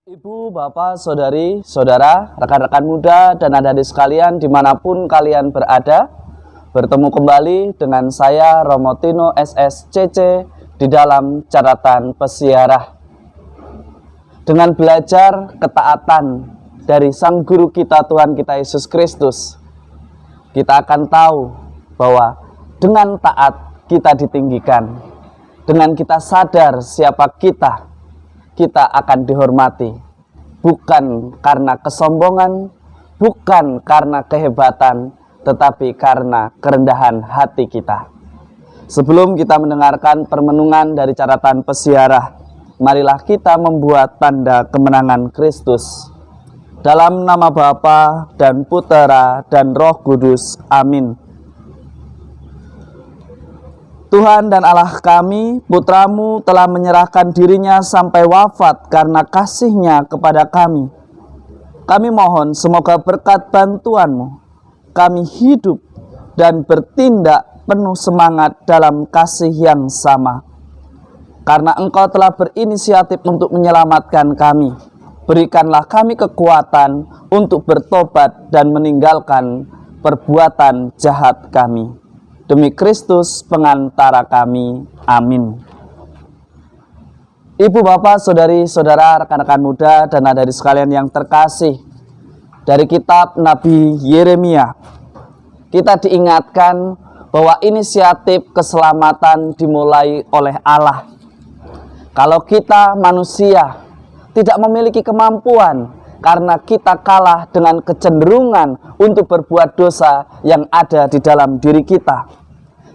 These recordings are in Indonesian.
Ibu, bapak, saudari, saudara, rekan-rekan muda, dan adik-adik sekalian dimanapun kalian berada, bertemu kembali dengan saya Romo Tino SSCC di dalam catatan pesiarah. Dengan belajar ketaatan dari Sang Guru kita Tuhan kita Yesus Kristus, kita akan tahu bahwa dengan taat kita ditinggikan. Dengan kita sadar siapa kita akan dihormati, bukan karena kesombongan, bukan karena kehebatan, tetapi karena kerendahan hati kita. Sebelum kita mendengarkan permenungan dari catatan pesiarah, marilah kita membuat tanda kemenangan Kristus. Dalam nama Bapa dan Putera dan Roh Kudus. Amin. Tuhan dan Allah kami, Putramu telah menyerahkan dirinya sampai wafat karena kasih-Nya kepada kami. Kami mohon semoga berkat bantuan-Mu, kami hidup dan bertindak penuh semangat dalam kasih yang sama. Karena Engkau telah berinisiatif untuk menyelamatkan kami, berikanlah kami kekuatan untuk bertobat dan meninggalkan perbuatan jahat kami. Demi Kristus pengantara kami. Amin. Ibu, bapak, saudari, saudara, rekan-rekan muda, dan adik-adik sekalian yang terkasih, dari kitab Nabi Yeremia, kita diingatkan bahwa inisiatif keselamatan dimulai oleh Allah. Kalau kita manusia tidak memiliki kemampuan, karena kita kalah dengan kecenderungan untuk berbuat dosa yang ada di dalam diri kita.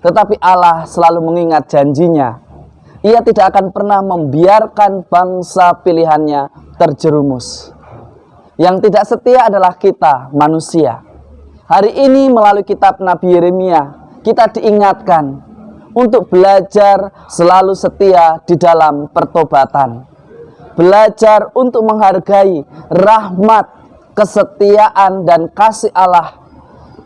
Tetapi Allah selalu mengingat janjinya. Ia tidak akan pernah membiarkan bangsa pilihannya terjerumus. Yang tidak setia adalah kita, manusia. Hari ini melalui kitab Nabi Yeremia, kita diingatkan untuk belajar selalu setia di dalam pertobatan. Belajar untuk menghargai rahmat, kesetiaan, dan kasih Allah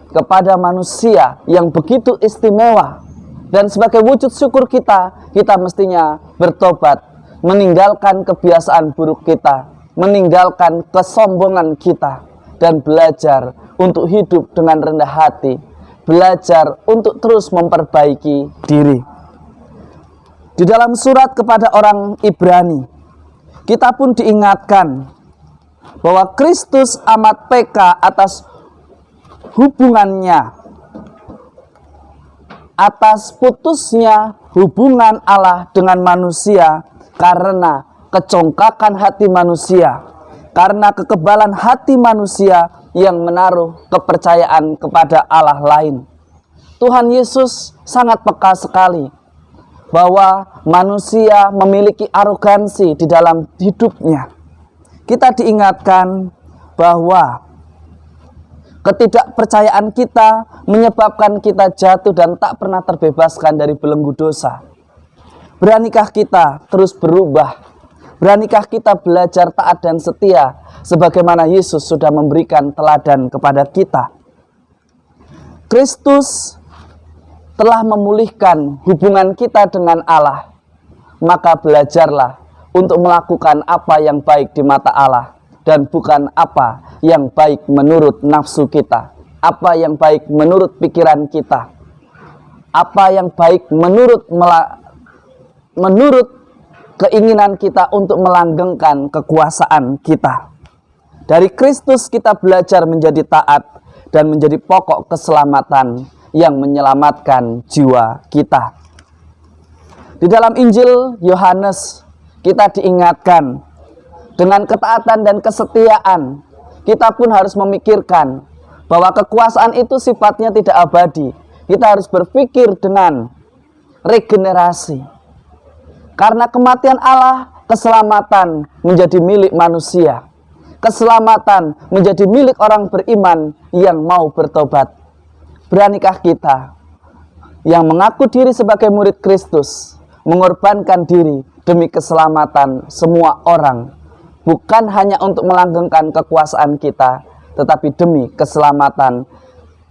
kepada manusia yang begitu istimewa. Dan sebagai wujud syukur kita mestinya bertobat, meninggalkan kebiasaan buruk kita, meninggalkan kesombongan kita, dan belajar untuk hidup dengan rendah hati, belajar untuk terus memperbaiki diri. Di dalam surat kepada orang Ibrani, kita pun diingatkan bahwa Kristus amat peka atas hubungannya, atas putusnya hubungan Allah dengan manusia karena kecongkakan hati manusia, karena kekebalan hati manusia yang menaruh kepercayaan kepada Allah lain. Tuhan Yesus sangat peka sekali bahwa manusia memiliki arogansi di dalam hidupnya. Kita diingatkan bahwa ketidakpercayaan kita menyebabkan kita jatuh dan tak pernah terbebaskan dari belenggu dosa. Beranikah kita terus berubah? Beranikah kita belajar taat dan setia sebagaimana Yesus sudah memberikan teladan kepada kita? Kristus telah memulihkan hubungan kita dengan Allah, maka belajarlah untuk melakukan apa yang baik di mata Allah dan bukan apa yang baik menurut nafsu kita, apa yang baik menurut pikiran kita, apa yang baik menurut keinginan kita untuk melanggengkan kekuasaan kita. Dari Kristus kita belajar menjadi taat dan menjadi pokok keselamatan yang menyelamatkan jiwa kita. Di dalam Injil Yohanes kita diingatkan dengan ketaatan dan kesetiaan, kita pun harus memikirkan bahwa kekuasaan itu sifatnya tidak abadi. Kita harus berpikir dengan regenerasi. Karena kematian Allah, keselamatan menjadi milik manusia. Keselamatan menjadi milik orang beriman yang mau bertobat. Beranikah kita yang mengaku diri sebagai murid Kristus mengorbankan diri demi keselamatan semua orang, bukan hanya untuk melanggengkan kekuasaan kita, tetapi demi keselamatan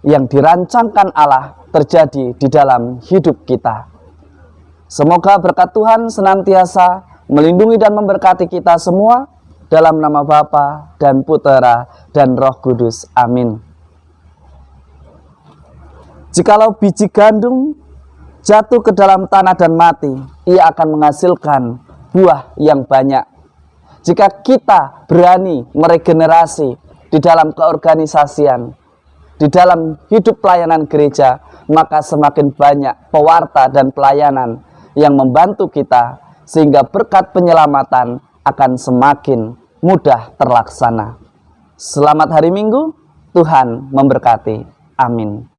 yang dirancangkan Allah terjadi di dalam hidup kita. Semoga berkat Tuhan senantiasa melindungi dan memberkati kita semua. dalam nama Bapa dan Putera dan Roh Kudus. Amin. Jikalau biji gandum jatuh ke dalam tanah dan mati, ia akan menghasilkan buah yang banyak. Jika kita berani meregenerasi di dalam keorganisasian, di dalam hidup pelayanan gereja, maka semakin banyak pewarta dan pelayanan yang membantu kita, sehingga berkat penyelamatan akan semakin mudah terlaksana. Selamat hari Minggu, Tuhan memberkati. Amin.